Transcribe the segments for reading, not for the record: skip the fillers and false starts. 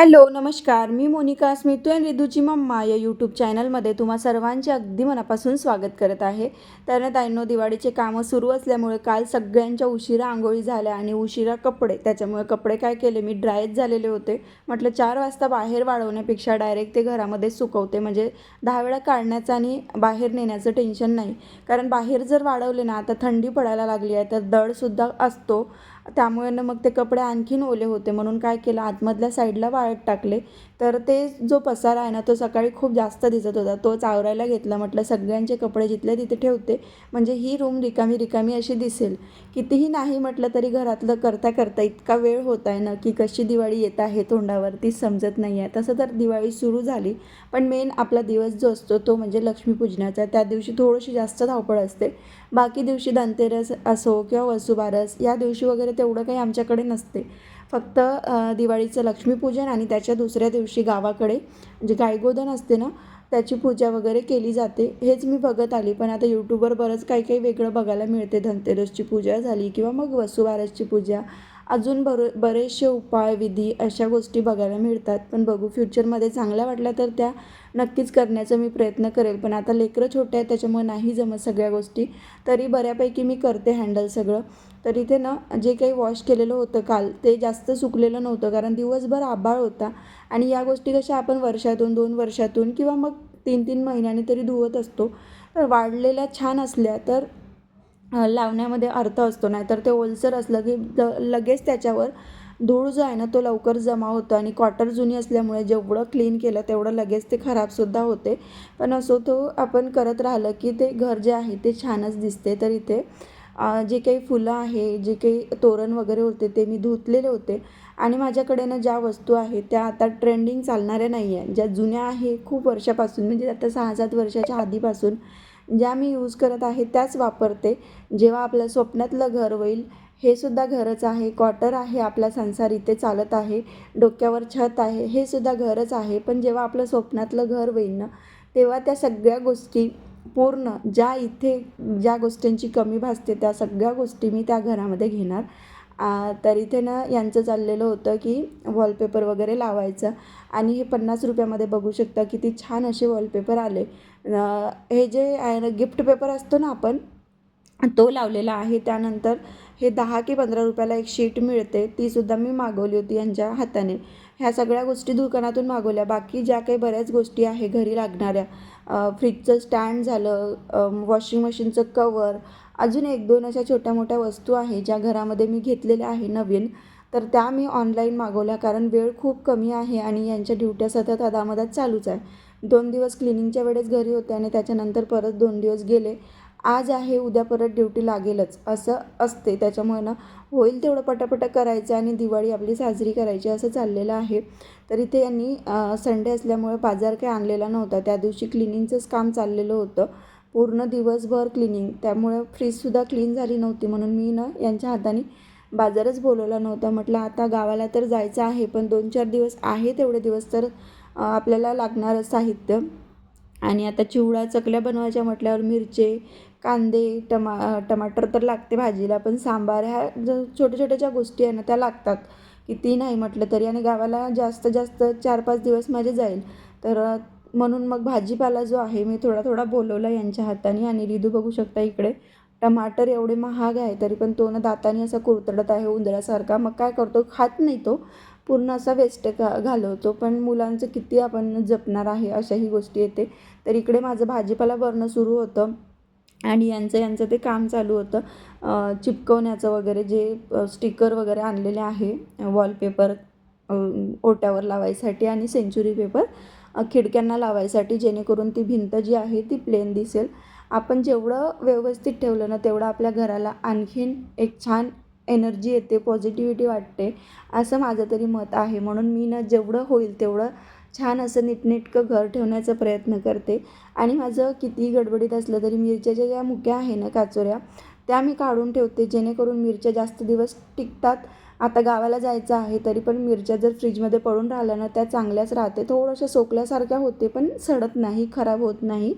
Hello, नमस्कार. मी मोनिका स्मितू आणि रिधूची mamma या यूट्यूब चॅनलमध्ये तुम्हा सर्वांचे अगदी मनापासून स्वागत करत आहे. तर ताईंनो, दिवाळीचे कामं सुरू असल्यामुळे काल सगळ्यांच्या उशिरा आंघोळी झाल्या आणि उशिरा कपडे. त्याच्यामुळे कपडे काय केले मी, ड्रायच झालेले होते. म्हटलं 4 वाजता बाहेर वाळवण्यापेक्षा डायरेक्ट ते घरामध्ये सुकवते, म्हणजे 10 वेळा काढण्याचं आणि बाहेर नेण्याचं टेन्शन नाही. कारण बाहेर जर वाळवले ना, आता थंडी पडायला लागली आहे तर दडसुद्धा असतो. त्यामुळे ना मग ते कपडे आणखीन ओले होते, म्हणून काय केलं, आतमधल्या साईडला वाळत टाकले. तर ते जो पसारा आहे ना, तो सकाळी खूप जास्त दिसत होता, तोच आवरायला घेतला. म्हटलं सगळ्यांचे कपडे जिथले तिथे ठेवते, म्हणजे ही रूम रिकामी रिकामी अशी दिसेल. कितीही नाही म्हटलं तरी घरातलं करता करता इतका वेळ होत आहे ना, की कशी दिवाळी येत आहे तोंडावरती समजत नाही आहे. तसं तर दिवाळी सुरू झाली, पण मेन आपला दिवस जो असतो तो म्हणजे लक्ष्मीपूजनाचा. त्या दिवशी थोडीशी जास्त धावपळ असते. बाकी दिवशी धनतेरस असो किंवा वसुबारस, या दिवशी वगैरे तेवढं काही आमच्याकडे नसते. फक्त दिवाळीचं लक्ष्मीपूजन आणि त्याच्या दुसऱ्या दिवशी गावाकडे जे गाईगोधन असते ना, त्याची पूजा वगैरे केली जाते. हेच मी बघत आली, पण आता यूट्यूबवर बरंच काही काही वेगळं बघायला मिळते. धनतेरसची पूजा झाली किंवा मग वसुबारसची पूजा, अजून बरेचसे उपाय विधी अशा गोष्टी बघायला मिळतात. पण बघू, फ्युचरमध्ये चांगल्या वाटल्या तर त्या नक्कीच करण्याचा मी प्रयत्न करेल. पण आता लेकरं छोटे आहेत त्याच्यामुळे नाही जमत सगळ्या गोष्टी. तरी बऱ्यापैकी मी करते हँडल सगळं. तर इथे ना जे काही वॉश केलेलं होतं काल, ते जास्त सुकलेलं नव्हतं, कारण दिवसभर आभाळ होता. आणि या गोष्टी कशा आपण वर्षातून 2 वर्षातून किंवा मग 3-3 महिन्यांनी तरी धुवत असतो. तर वाढलेल्या छान असल्या तर लावण्यामध्ये अर्थ असतो. नाहीतर ते ओलसर असलं की लगेच त्याच्यावर धूळ जो आहे ना तो लवकर जमा होतो. आणि कॉटर जुनी असल्यामुळे जेवढं क्लीन केलं तेवढं लगेच ते खराबसुद्धा होते. पण असो, तो आपण करत राहिलं की ते घर जे आहे ते छानच दिसते. तर इथे जे काही फुलं आहे, जे काही तोरण वगैरे होते ते मी धुतलेले होते. आणि माझ्याकडे ना ज्या वस्तू आहेत त्या आता ट्रेंडिंग चालणाऱ्या नाही आहे, ज्या जुन्या आहे खूप वर्षापासून, म्हणजे आता 6-7 वर्षाच्या आधीपासून ज्या मी यूज करत आहे त्याच वापरते. जेव्हा आपलं स्वप्नातलं घर होईल, हे सुद्धा घरच आहे. क्वार्टर आहे आपला संसार, इथे चालत आहे. डोक्यावर छत आहे, हे सुद्धा घरच आहे. पण जेव्हा आपलं स्वप्नातलं घर होईल ना, तेव्हा त्या सगळ्या गोष्टी पूर्ण, ज्या इथे ज्या गोष्टींची कमी भासते त्या सगळ्या गोष्टी मी त्या घरामध्ये घेणार. तर इथे ना यांचं चाललेलं होतं की वॉलपेपर वगैरे लावायचं. आणि हे 50 रुपयामध्ये बघू शकता किती छान असे वॉलपेपर आले. हे जे आहे ना गिफ्ट पेपर असतो ना आपण, तो लावलेला आहे. त्यानंतर हे 10 की 15 रुपयाला एक शीट मिळते, तीसुद्धा मी मागवली होती यांच्या हाताने. ह्या सगळ्या गोष्टी दुकानातून मागवल्या. बाकी ज्या काही बऱ्याच गोष्टी आहे घरी लागणाऱ्या, फ्रीजचं स्टँड झालं, वॉशिंग मशीनचं कवर, अजून 1-2 अशा छोट्या मोठ्या वस्तू आहे ज्या घरामध्ये मी घेतलेल्या आहे नवीन. तर त्या मी ऑनलाईन मागवल्या, कारण वेळ खूप कमी आहे आणि यांच्या ड्युट्या सतत अदामधात चालूच आहे. 2 दिवस क्लिनिंगच्या वेळेस घरी होते आणि त्याच्यानंतर परत 2 दिवस गेले. आज आहे, उद्या परत ड्युटी लागेलच असं असते. त्याच्यामुळे ना होईल तेवढं पटापट करायचं आणि दिवाळी आपली साजरी करायची असं चाललेलं आहे. तर इथे यांनी संडे असल्यामुळे बाजार काही आणलेला नव्हता. त्या दिवशी क्लिनिंगचंच काम चाललेलं होतं, पूर्ण दिवसभर क्लिनिंग. त्यामुळे फ्रीजसुद्धा क्लीन झाली नव्हती, म्हणून मी ना यांच्या हाताने बाजारच बोलवला नव्हता. म्हटलं आता गावाला तर जायचं आहे, पण 2-4 दिवस आहे, तेवढे दिवस तर आपल्याला लागणारं साहित्य. आणि आता चिवडा चकल्या बनवायच्या म्हटल्यावर मिरचे, कांदे, टमाटर तर लागते भाजीला, पण सांबार ह्या छोट्या छोट्या ज्या गोष्टी आहे ना त्या लागतात, किती नाही म्हटलं तरी. आणि गावाला जास्त जास्त 4-5 दिवस माझे जाईल. तर म्हणून मग भाजीपाला जो आहे मी थोडा थोडा बोलवला यांच्या हाताने. आणि रिधू बघू शकता इकडे, टमाटर एवढे महाग आहे तरी पण तो ना दाताने असा कुरतडत आहे उंदरासारखा. मग काय करतो, खात नाही तो, पूर्ण असा वेस्ट घालवतो. पण मुलांचं किती आपण जपणार आहे, अशाही गोष्टी येते. तर इकडे माझं भाजीपाला भरणं सुरू होतं आणि यांचं ते काम चालू होतं चिपकवण्याचं वगैरे, जे स्टिकर वगैरे आणलेले आहे वॉलपेपर ओट्यावर लावायसाठी, आणि सेंचुरी पेपर खिडक्यांना लावायसाठी, जेणेकरून ती भिंत जी आहे ती प्लेन दिसेल. आपण जेवढं व्यवस्थित ठेवलं ना तेवढं आपल्या घराला आणखीन एक छान एनर्जी येते, पॉझिटिव्हिटी वाटते, असं माझं तरी मत आहे. म्हणून मी ना जेवढं होईल तेवढं छान असं नीटनेटकं घर ठेवण्याचा प्रयत्न करते. आणि माझं कितीही गडबडीत असलं तरी मिरच्याच्या ज्या मुक्या आहे ना, काचोऱ्या, त्या मी काढून ठेवते, जेणेकरून मिरच्या जास्त दिवस टिकतात. आता गावाला जायचं आहे तरी पण मिरच्या जर फ्रीजमध्ये पडून राहिल्या ना त्या चांगल्याच राहते. थोड्याशा सोकल्यासारख्या होते पण सडत नाही, खराब होत नाही.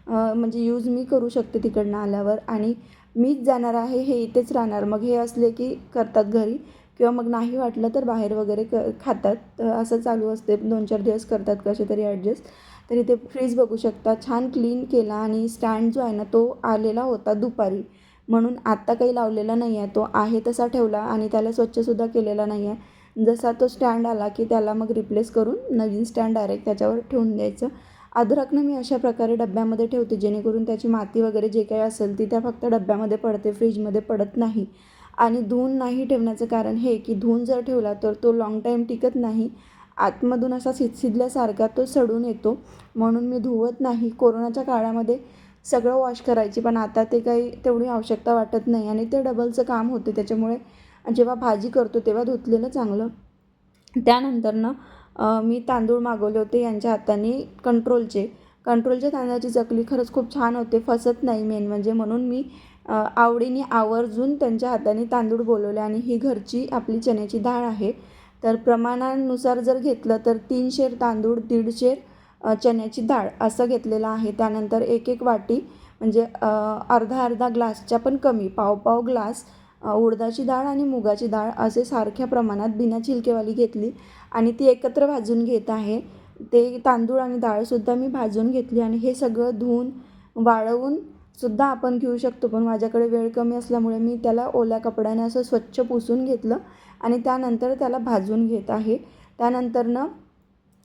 म्हणजे यूज मी करू शकते तिकडनं आल्यावर. आणि मीच जाणार आहे, हे इथेच राहणार. मग हे असले की करतात घरी, किंवा मग नाही वाटलं तर बाहेर वगैरे खातात. तर असं चालू असते, 2-4 दिवस करतात कसे तरी ॲडजस्ट. तर इथे फ्रीज बघू शकता, छान क्लीन केला आणि स्टँड जो आहे ना तो आलेला होता दुपारी, म्हणून आत्ता काही लावलेला नाही आहे. तो आहे तसा ठेवला आणि त्याला स्वच्छसुद्धा केलेला नाही आहे. जसा तो स्टँड आला की त्याला मग रिप्लेस करून नवीन स्टँड डायरेक्ट त्याच्यावर ठेवून द्यायचं. अद्रकनं मी अशा प्रकारे डब्यामध्ये ठेवते, जेणेकरून त्याची माती वगैरे जे काही असेल ती त्या फक्त डब्यामध्ये पडते, फ्रीजमध्ये पडत नाही. आणि धुवून नाही ठेवण्याचं कारण हे की धुवून जर ठेवला तर तो लाँग टाईम टिकत नाही, आतमधून असा शिजल्यासारखा तो सडून येतो, म्हणून मी धुवत नाही. कोरोनाच्या काळामध्ये सगळं वॉश करायची, पण आता ते काही तेवढी आवश्यकता वाटत नाही आणि ते डबलचं काम होते. त्याच्यामुळे जेव्हा भाजी करतो तेव्हा धुतलेलं चांगलं. त्यानंतर मी तांदूळ मागवले होते यांच्या हाताने कंट्रोलच्या तांदळाची चकली खरंच खूप छान होते, फसत नाही मेन म्हणजे. म्हणून मी आवडीने आवर्जून त्यांच्या हाताने तांदूळ बोलवले. आणि ही घरची आपली चण्याची डाळ आहे, तर प्रमाणानुसार जर घेतलं तर 3 शेर तांदूळ, 1.5 शेर चण्याची डाळ असं घेतलेलं आहे. त्यानंतर 1-1 वाटी म्हणजे अर्धा ग्लासच्या पण कमी, पाव ग्लास उडदाची डाळ आणि मुगाची डाळ असे सारख्या प्रमाणात बिना छिलकेवाली घेतली आणि ती एकत्र भाजून घेत आहे. ते तांदूळ आणि डाळसुद्धा मी भाजून घेतली आणि हे सगळं धुवून वाळवून सुद्धा आपण घेऊ शकतो, पण माझ्याकडे वेळ कमी असल्यामुळे मी त्याला ओल्या कपड्याने असं स्वच्छ पुसून घेतलं आणि त्यानंतर त्याला भाजून घेत आहे. त्यानंतर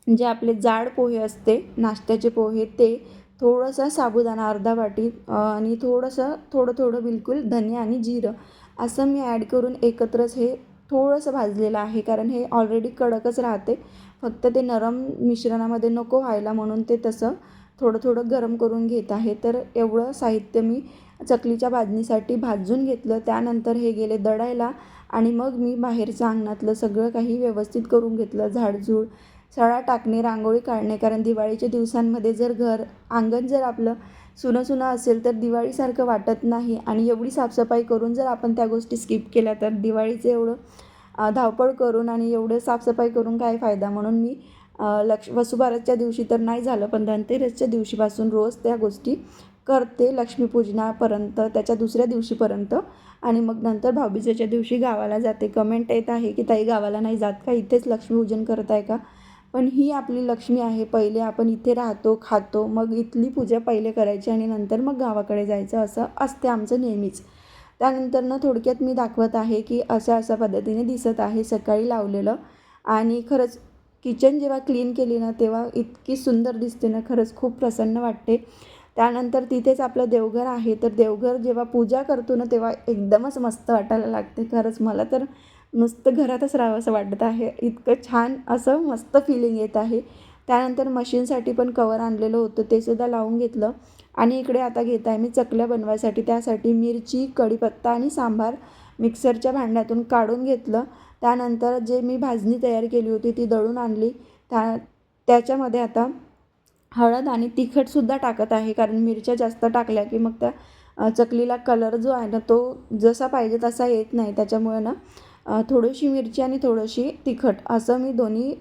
जे आपले जाड पोहे असते, नाश्त्याचे पोहे, ते थोडंसं साबुदाणा अर्धा वाटी आणि थोडं बिलकुल धने आणि जिरं असं मी ॲड करून एकत्रच हे थोडंसं भाजलेलं आहे, कारण हे ऑलरेडी कडकच राहते. फक्त ते नरम मिश्रणामध्ये नको व्हायला म्हणून ते तसं थोडं गरम करून घेत आहे. तर एवढं साहित्य मी चकलीच्या भाजणीसाठी भाजून घेतलं. त्यानंतर हे गेले दळायला आणि मग मी बाहेरचं अंगणातलं सगळं काही व्यवस्थित करून घेतलं. झाडझूड, सडा टाकणे, रांगोळी काढणे, कारण दिवाळीच्या दिवसांमध्ये जर अंगण जर आपलं सुनं असेल तर दिवाळीसारखं वाटत नाही. आणि एवढी साफसफाई करून जर आपण त्या गोष्टी स्किप केल्या तर दिवाळीचं एवढं धावपळ करून आणि एवढं साफसफाई करून काय फायदा. म्हणून मी वसुबारसच्या दिवशी तर नाही झालं, पण धनतेरसच्या दिवशीपासून रोज त्या गोष्टी करते, लक्ष्मीपूजनापर्यंत, त्याच्या दुसऱ्या दिवशीपर्यंत. आणि मग नंतर भाऊबीजेच्या दिवशी गावाला जाते. कमेंट येत आहे की ताई गावाला नाही जात का, इथेच लक्ष्मीपूजन करत आहे का? पण ही आपली लक्ष्मी आहे, पहिले आपण इथे राहतो, खातो, मग इथली पूजा पहिले करायची आणि नंतर मग गावाकडे जायचं, असं असते आमचं नेहमीच. त्यानंतर थोडक्यात मी दाखवत आहे की अशा पद्धतीने दिसत आहे सकाळी लावलेलं. आणि खरंच किचन जेव्हा क्लीन केली ना तेव्हा इतकी सुंदर दिसते ना, खरंच खूप प्रसन्न वाटते. त्यानंतर तिथेच आपलं देवघर आहे, तर देवघर जेव्हा पूजा करतो ना तेव्हा एकदमच मस्त वाटायला लागते. खरंच मला तर नुसतं घरातच राहावं असं वाटत आहे, इतकं छान असं मस्त फिलिंग येत आहे. त्यानंतर मशीनसाठी पण कवर आणलेलं होतं, ते सुद्धा लावून घेतलं. आणि इकडे आता घेत आहे मी चकल्या बनवायसाठी. त्यासाठी मिरची, कढीपत्ता आणि सांबार मिक्सरच्या भांड्यातून काढून घेतलं. त्यानंतर जे मी भाजणी तयार केली होती ती दळून आणली. त्याच्यामध्ये आता हळद आणि तिखटसुद्धा टाकत आहे, कारण मिरच्या जास्त टाकल्या की मग त्या चकलीला कलर जो आहे ना तो जसा पाहिजे तसा येत नाही. त्याच्यामुळे थोडीशी मिरची आणि थोडीशी तिखट असं मी दोन्ही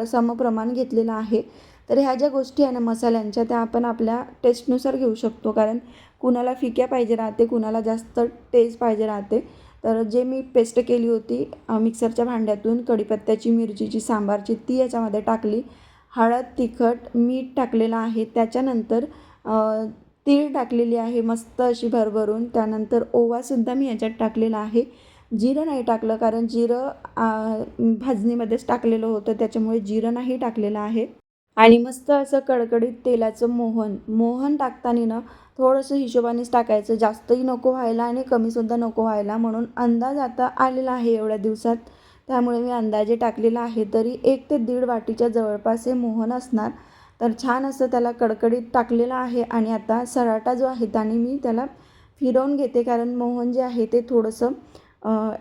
समप्रमाण घेतलेलं आहे. तर ह्या ज्या गोष्टी आहे ना मसाल्यांच्या, त्या आपण आपल्या टेस्टनुसार घेऊ शकतो, कारण कुणाला फिक्या पाहिजे राहते, कुणाला जास्त टेस्ट पाहिजे राहते. तर जे मी पेस्ट केली होती मिक्सरच्या भांड्यातून कढीपत्त्याची, मिरचीची, सांबारची, ती याच्यामध्ये टाकली. हळद, तिखट, मीठ टाकलेलं आहे. त्याच्यानंतर तीळ टाकलेली आहे मस्त अशी भरभरून. त्यानंतर ओवासुद्धा मी याच्यात टाकलेला आहे. जिरं नाही टाकलं, कारण जिरं भाजणीमध्येच टाकलेलं होतं, त्याच्यामुळे जिरं नाही टाकलेलं आहे. आणि मस्त असं कडकडीत तेलाचं मोहन टाकताना थोडंसं हिशोबानेच टाकायचं, जास्तही नको व्हायला आणि कमीसुद्धा नको व्हायला. म्हणून अंदाज आता आलेला आहे एवढ्या दिवसात, त्यामुळे मी अंदाजे टाकलेला आहे. तरी 1 ते 1.5 वाटीच्या जवळपास हे मोहन असणार. तर छान असं त्याला कडकडीत टाकलेलं आहे. आणि आता सराटा जो आहे त्याने मी त्याला फिरवून घेते, कारण मोहन जे आहे ते थोडंसं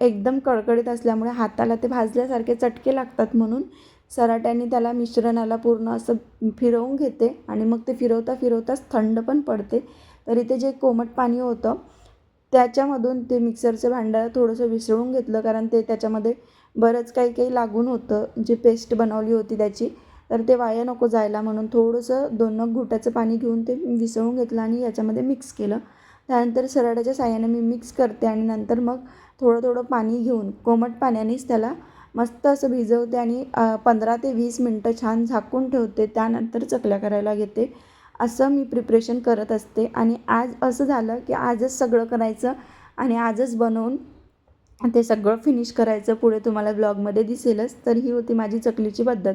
एकदम कडकडीत असल्यामुळे हाताला ते भाजल्यासारखे चटके लागतात, म्हणून सराट्याने त्याला मिश्रणाला पूर्ण असं फिरवून घेते. आणि मग ते फिरवताच थंड पण पडते. तर इथे जे कोमट पाणी होतं त्याच्यामधून ते मिक्सरचं भांडं थोडंसं विसळून घेतलं, कारण ते त्याच्यामध्ये बरंच काही लागून होतं, जी पेस्ट बनवली होती त्याची, तर ते वाया नको जायला म्हणून थोडंसं 2 घुटाचं पाणी घेऊन ते विसळून घेतलं आणि याच्यामध्ये मिक्स केलं. त्यानंतर सराट्याच्या साहाय्याने मी मिक्स करते आणि नंतर मग थोडं थोडं पाणी घेऊन कोमट पाण्यानेच त्याला मस्त असं भिजवते आणि 15 ते 20 मिनटं छान झाकून ठेवते. त्यानंतर चकल्या करायला घेते. असं मी प्रिपरेशन करत असते आणि आज असं झालं की आजच सगळं करायचं आणि आजच बनवून ते सगळं फिनिश करायचं. पुढे तुम्हाला ब्लॉगमध्ये दिसेलच. तर ही होती माझी चकलीची पद्धत.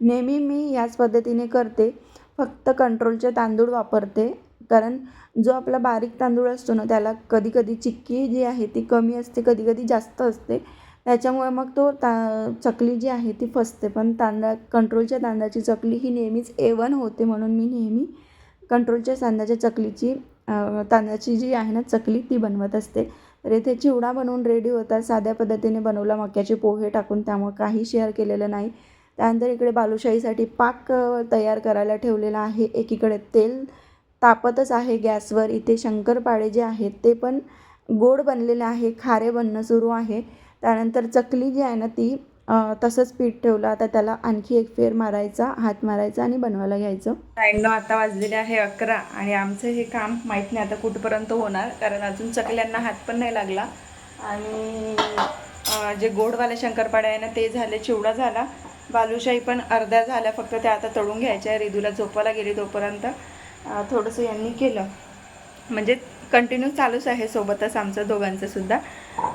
नेहमी मी याच पद्धतीने करते. फक्त कंट्रोलचे तांदूळ वापरते, कारण जो आपला बारीक तांदूळ असतो ना त्याला कधी कधी चिक्की जी आहे ती कमी असते, कधी कधी जास्त असते. त्याच्यामुळे मग चकली जी आहे ती फसते. पण कंट्रोलच्या तांदळाची चकली ही नेहमीच A1 होते. म्हणून मी नेहमी कंट्रोलच्या तांदळाची जी आहे ना चकली ती बनवत असते. तर इथे चिवडा बनवून रेडी होता. साध्या पद्धतीने बनवला मक्याचे पोहे टाकून, त्यामुळे काही शेअर केलेलं नाही. त्यानंतर इकडे बालुशाहीसाठी पाक तयार करायला ठेवलेला आहे. एकीकडे तेल तापतच आहे गॅसवर. इथे शंकरपाळे जे आहेत ते पण गोड बनलेले आहे, खारे बनणं सुरू आहे. त्यानंतर चकली जी आहे ना ती तसंच पीठ ठेवलं. आता त्याला आणखी एक फेर मारायचा, हात मारायचा आणि बनवायला घ्यायचं. टाईमनं आता वाजलेले आहे 11 आणि आमचं हे काम माहीत नाही आता कुठपर्यंत होणार, कारण अजून चकल्यांना हात पण नाही लागला. आणि जे गोडवाले शंकरपाळे आहे ना ते झाले, चिवडा झाला, बालुशाही पण अर्ध्या झाल्या, फक्त त्या आता तळून घ्यायच्या आहे. रिदूला झोपायला गेली तोपर्यंत थोडंसं यांनी केलं, म्हणजे कंटिन्यू चालूच आहे सोबतच आमचं दोघांचंसुद्धा.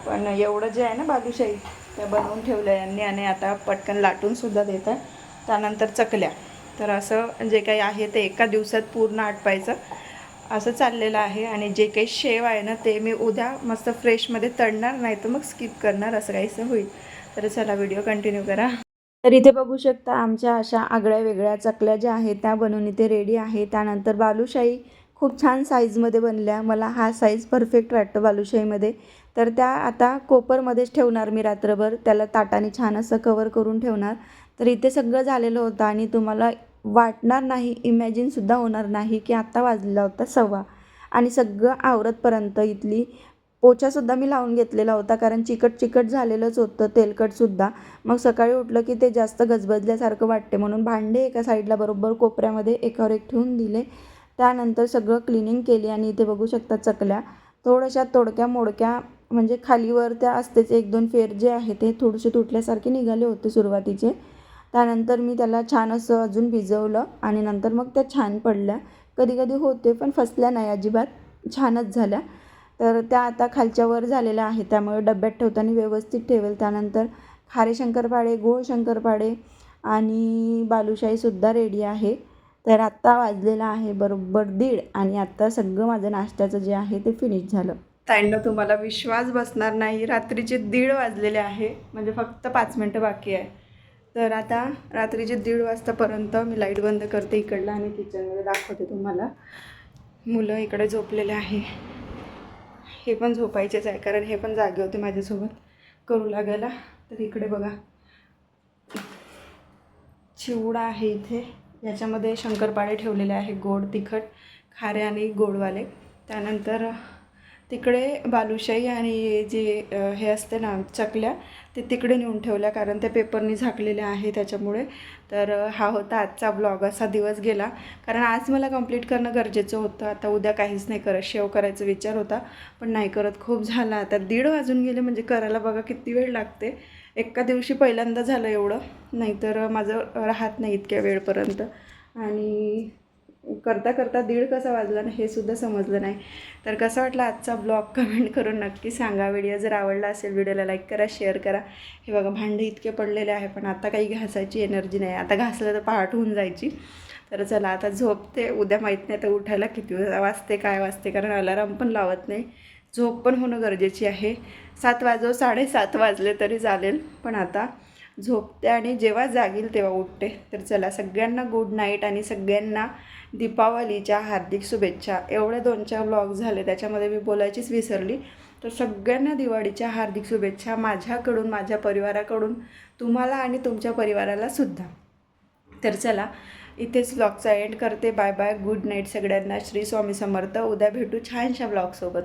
पण एवढं जे आहे ना बालुशाही त्या बनवून ठेवल्या यांनी आणि आता पटकन लाटूनसुद्धा देत आहे. त्यानंतर चकल्या. तर असं जे काही आहे ते एका दिवसात पूर्ण आटपायचं असं चाललेलं आहे. आणि जे काही शेव आहे ना ते मी उद्या मस्त फ्रेशमध्ये तळणार, नाही तर मग स्किप करणार, असं काहीसं होईल. तर चला व्हिडिओ कंटिन्यू करा. तर इथे बघू शकता आमच्या अशा आगळ्या वेगळ्या चकल्या ज्या आहेत त्या बनवून इथे रेडी आहे. त्यानंतर बालुशाही खूप छान साईजमध्ये बनल्या. मला हा साईज परफेक्ट वाटतो बालुशाहीमध्ये. तर त्या आता कोपरमध्येच ठेवणार मी रात्रभर, त्याला ताटाने छान असं कवर करून ठेवणार. तर इथे सगळं झालेलं होतं आणि तुम्हाला वाटणार नाही, इमॅजिनसुद्धा होणार नाही की आत्ता वाजलेला होता 1:15 आणि सगळं आवरतपर्यंत इथली पोछासुद्धा मी लावून घेतलेला होता, कारण चिकट झालेलंच होतं, तेलकटसुद्धा. मग सकाळी उठलं की ते जास्त गजबजल्यासारखं वाटते, म्हणून भांडे एका साईडला बरोबर कोपऱ्यामध्ये एकावर एक ठेवून दिले. त्यानंतर सगळं क्लिनिंग केली आणि इथे बघू शकता चकल्या थोड्याशा तोडक्या मोडक्या, म्हणजे खालीवर त्या असतेच, 1-2 फेर जे आहे ते थोडेसे तुटल्यासारखे निघाले होते सुरुवातीचे. त्यानंतर मी त्याला छान असं अजून भिजवलं आणि नंतर मग त्या छान पडल्या. कधी कधी होते पण फसल्या नाही अजिबात, छानच झाल्या. तर त्या आता खालच्यावर झालेल्या आहे, त्यामुळे डब्यात ठेवताना व्यवस्थित ठेवेल. त्यानंतर खारे शंकरपाळे, गोड शंकरपाळे आणि बालुशाहीसुद्धा रेडी आहे. तर आत्ता वाजलेला आहे बरोबर 1:30 आणि आत्ता सगळं माझं नाश्त्याचं जे आहे ते फिनिश झालं. ताईंना तुम्हाला विश्वास बसणार नाही, रात्रीचे 1:30 वाजलेले आहे, म्हणजे फक्त 5 मिनटं बाकी आहे. तर आता रात्रीचे 1:30 वाजतापर्यंत मी लाईट बंद करते इकडला आणि किचनमध्ये दाखवते तुम्हाला. मुलं इकडे झोपलेले आहे, हे पण झोपायचेच आहे, कारण हे पण जागे होते माझ्यासोबत करू लागायला. तर इकडे बघा चिवडा आहे इथे, याच्यामध्ये शंकरपाळे ठेवलेले आहे, गोड तिखट खारे आणि गोडवाले. त्यानंतर तिकडे बालुशाही आणि जे हे असते ना चकल्या ते तिकडे नेऊन ठेवल्या, कारण त्या पेपरनी झाकलेल्या आहे त्याच्यामुळे. तर हा होता आजचा ब्लॉग. असा दिवस गेला, कारण आज मला कंप्लीट करणं गरजेचं होतं. आता उद्या काहीच नाही करत, शेव करायचा विचार होता पण नाही करत, खूप झाला. आता 1:30 वाजून गेले, म्हणजे करायला बघा किती वेळ लागते. एका दिवशी पहिल्यांदा झालं एवढं, नाहीतर माझं राहत नाही इतक्या वेळपर्यंत. आणि करता 1:30 कसा वाजला ना हे सुद्धा समजलं नाही. तर कसा वाटला आजचा ब्लॉग कमेंट करून नक्की सांगा. व्हिडिओ जर आवडला असेल व्हिडिओला लाईक करा, शेअर करा. हे बघा भांडे इतके पडलेले आहे, पण आता काही घासायची एनर्जी नाही, आता घासलं तर पहाट होऊन जायची. तर चला आता झोपते. उद्या माहीत नाही तर उठायला किती वाजते काय वाजते, कारण अलाराम पण लावत नाही. झोप पण होणं गरजेची आहे. 7 वाजो 7:30 वाजले तरी चालेल, पण आता झोपते आणि जेव्हा जागील तेव्हा उठते. तर चला सगळ्यांना गुड नाईट आणि सगळ्यांना दीपावलीच्या हार्दिक शुभेच्छा. एवढे 2-4 व्लॉग झाले, त्याच्यामध्ये मी बोलायचीच विसरली. तर सगळ्यांना दिवाळीच्या हार्दिक शुभेच्छा माझ्याकडून, माझ्या परिवाराकडून, तुम्हाला आणि तुमच्या परिवाराला सुद्धा. तर चला इथेच व्लॉगचा एंड करते. बाय बाय, गुड नाईट सगळ्यांना. श्री स्वामी समर्थ. उद्या भेटू छानशा व्लॉगसोबत.